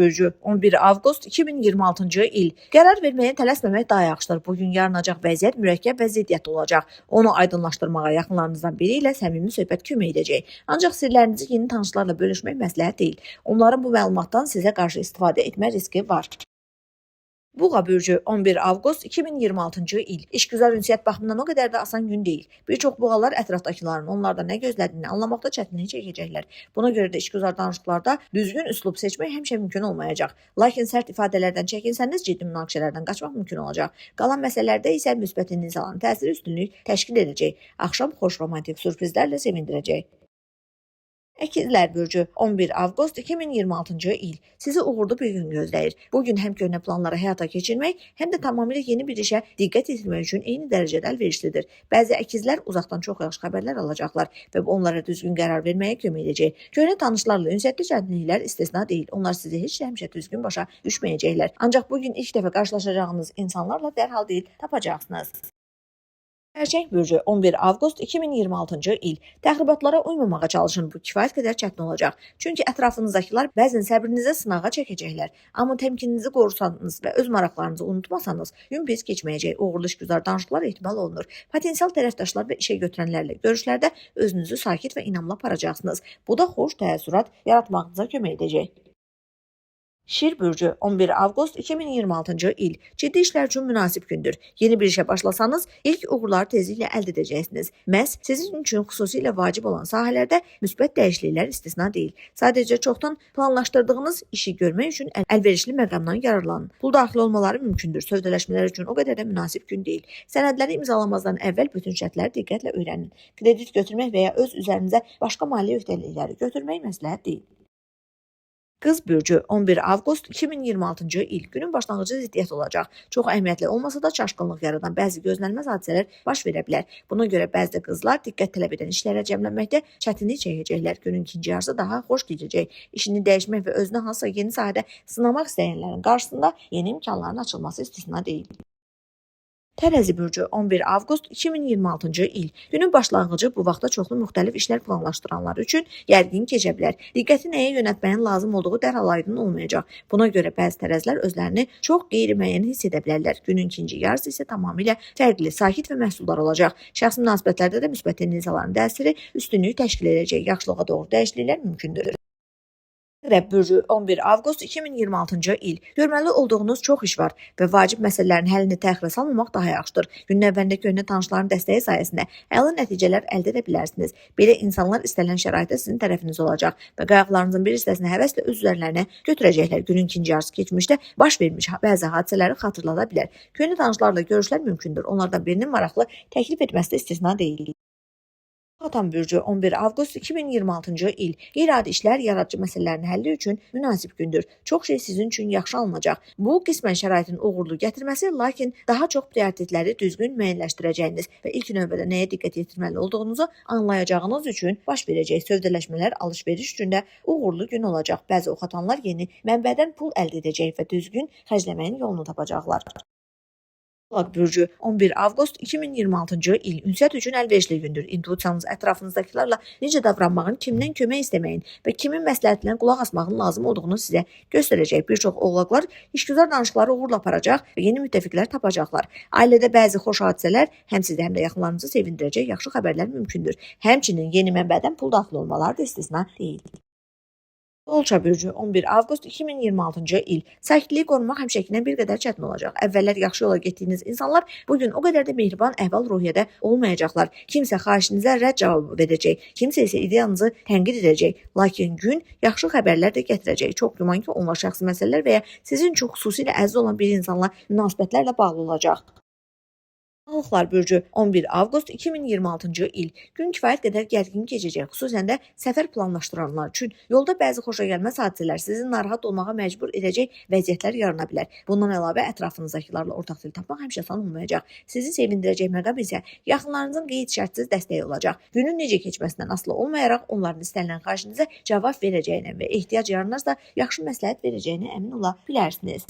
bürcü 11 avqust 2026-cı il. Qərar verməyə tələsməmək daha yaxşıdır. Bugün yaranacaq vəziyyət mürəkkəb və ziddiyyətli olacaq. Onu aydınlaşdırmağa yaxınlarınızdan biri ilə səmimi söhbət kömək edəcək. Ancaq sirlərinizi yeni tanışlarla bölüşmək məsləhət deyil. Onların bu məlumatdan sizə qarşı istifadə etmə riski var. Buğa bürcü 11 avqust 2026-cı il. İşgüzar ünsiyyət baxımından o qədər də asan gün deyil. Bir çox buğalar ətrafdakıların onlardan nə gözlədiyini anlamaqda çətinlik çəkəcəklər. Buna görə də işgüzar danışıqlarda düzgün üslub seçmək həmişə mümkün olmayacaq. Lakin sərt ifadələrdən çəkinsəniz ciddi münaqişələrdən qaçmaq mümkün olacaq. Qalan məsələlərdə isə müsbət insanın təsiri üstünlük təşkil edəcək. Axşam xoş romantik sürprizlərlə sevindirəcək. Əkizlər bürcü 11 avqust 2026-cı il. Sizi uğurlu bir gün gözləyir. Bugün həm köhnə planları həyata keçirmək, həm də tamamilə yeni bir işə diqqət yetirmək üçün eyni dərəcədə əlverişlidir. Bəzi əkizlər uzaqdan çox yaxşı xəbərlər alacaqlar və bu onlara düzgün qərar verməyə kömək edəcək. Köhnə tanışlarla ünsiyyətli çətinliklər istisna deyil. Onlar sizi heç də həmişə düzgün başa düşməyəcəklər. Ancaq bugün ilk dəfə qarşılaşacağınız insanlarla dərhal deyil tapacaqsınız. Gerçək bürcü 11 avqust 2026-cı il. Təxribatlara uymamağa çalışın. Bu kifayət qədər çətin olacaq. Çünki ətrafınızdakılar bəzən səbrinizə sınağa çəkəcəklər. Amma təmkininizi qorusanız və öz maraqlarınızı unutmasanız, gün pis keçməyəcək. Uğurlu işgüzar danışıqlar ehtimal olunur. Potensial tərəfdaşlar və işə götürənlərlə görüşlərdə özünüzü sakit və inamla aparacaqsınız. Bu da xoş təəssürat yaratmağınıza kömək edəcək. Şir bürcü 11 avqust 2026-cı il. Ciddi işlər üçün münasib gündür. Yeni bir işə başlasanız, ilk uğurları tezliklə əldə edəcəksiniz. Məhz sizin üçün xüsusilə vacib olan sahələrdə müsbət dəyişikliklər istisna deyil. Sadəcə çoxdan planlaşdırdığınız işi görmək üçün əlverişli məqamdan yararlanın. Pul daxil olmaları mümkündür. Sövdələşmələr üçün o qədər də münasib gün deyil. Sənədləri imzalamazdan əvvəl bütün şərtləri diqqətlə öyrənin. Kredit götürmək və ya öz üzərinizə başqa maliyyə öhdəlikləri götürmək məsləhət deyil. Qız bürcü 11 avqust 2026-cı il. Günün başlanğıcı ziddiyyət olacaq. Çox əhəmiyyətli olmasa da çaşqınlıq yaradan bəzi gözlənilməz hadisələr baş verə bilər. Buna görə bəzi qızlar diqqət tələb edən işlərə cəmlənməkdə çətinlik çəkəcəklər. Günün ikinci yarısı daha xoş keçəcək. İşini dəyişmək və özünü hansısa yeni sahədə sınamaq istəyənlərin qarşısında yeni imkanların açılması istisna deyil. Tərəzi bürcü 11 avqust 2026-cı il. Günün başlanğıcı bu vaxtda çoxlu müxtəlif işlər planlaşdıranlar üçün gərgin keçə bilər. Diqqəti nəyə yönəltməyin lazım olduğu dərhal aydın olmayacaq. Buna görə bəzi tərəzilər özlərini çox qeyri-müəyyən hiss edə bilərlər. Günün ikinci yarısı isə tamamilə fərqli, sakit və məhsuldar olacaq. Şəxsi münasibətlərdə də müsbət insanların təsiri üstünlüyü təşkil edəcək. Yaxşılığa doğru dəyişikliklər mümkündür. Əqrəb bürcü 11 avqust 2026-cı il. Görməli olduğunuz çox iş var və vacib məsələlərin həllini təxirə salmamaq daha yaxşıdır. Günün əvvəlində köhnə tanışların dəstəyi sayəsində əla nəticələr əldə edə bilərsiniz. Belə insanlar istənilən şəraitdə sizin tərəfiniz olacaq və qayğılarınızın bir hissəsini həvəslə öz üzərlərinə götürəcəklər. Günün ikinci yarısı keçmişdə baş vermiş bəzi hadisələri xatırlada bilər. Köhnə tanışlarla görüşlər mümkündür. Onlardan birinin maraqlı təklif etməsi də istisna deyil. Atan bürcü 11 avqust 2026-cı il. Qeyri-adi işlər yaradıcı məsələlərin həlli üçün münasib gündür. Çox şey sizin üçün yaxşı alınacaq. Bu, qismən şəraitin uğurlu gətirməsi, lakin daha çox prioritetləri düzgün müəyyənləşdirəcəyiniz və ilk növbədə nəyə diqqət yetirməli olduğunuzu anlayacağınız üçün baş verəcək sövdələşmələr alış-veriş üçün də uğurlu gün olacaq. Bəzi oxatanlar yeni mənbədən pul əldə edəcək və düzgün xərcləməyin yolunu tapacaqlar. Oğlaq bürcü 11 avqust 2026-cı il. Ünsiyyət üçün əlverişli gündür. İntuisiyanız ətrafınızdakilərlə necə davranmağın, kimdən kömək istəməyin və kimin məsləhətinə qulaq asmağın lazım olduğunu sizə göstərəcək. Bir çox oğlaqlar işgüzar danışıqları uğurla aparacaq və yeni müttəfiqlər tapacaqlar. Ailədə bəzi xoş hadisələr həm sizi, həm də yaxınlarınızı sevindirəcək yaxşı xəbərlər mümkündür. Həmçinin yeni mənbədən pul daxil olmaları da istisna deyil. Dolça bürcü 11 avqust 2026-cı il. Sakitliyi qorumaq həmişəkindən bir qədər çətin olacaq. Əvvəllər yaxşı yola getdiyiniz insanlar bugün o qədər də mehriban əhval-ruhiyyədə olmayacaqlar. Kimsə xahişinizə rədd cavabı verəcək, kimsə isə ideyanızı tənqid edəcək. Lakin gün yaxşı xəbərlər də gətirəcək. Çox güman ki, onlar şəxsi məsələlər və ya sizin üçün xüsusilə əziz olan bir insanla münasibətlərlə bağlı olacaq. Balıqlar bürcü 11 avqust 2026-cı il. Gün kifayət qədər gərgin keçəcək, xüsusən də səfər planlaşdıranlar üçün. Yolda bəzi xoşagəlməz hadisələr sizin narahat olmağa məcbur edəcək vəziyyətlər yarana bilər. Bundan əlavə ətrafınızdakilərlə ortaq dil tapmaq həmişə asan olmayacaq. Sizi sevindirəcək məqam isə yaxınlarınızın qeyd-şərtsiz dəstəyi olacaq. Günün necə keçməsindən asılı olmayaraq onların istənilən xahişinizə cavab verəcəyinə və ehtiyac yaranarsa yaxşı məsləhət verəcəyinə əmin ola bilərsiniz.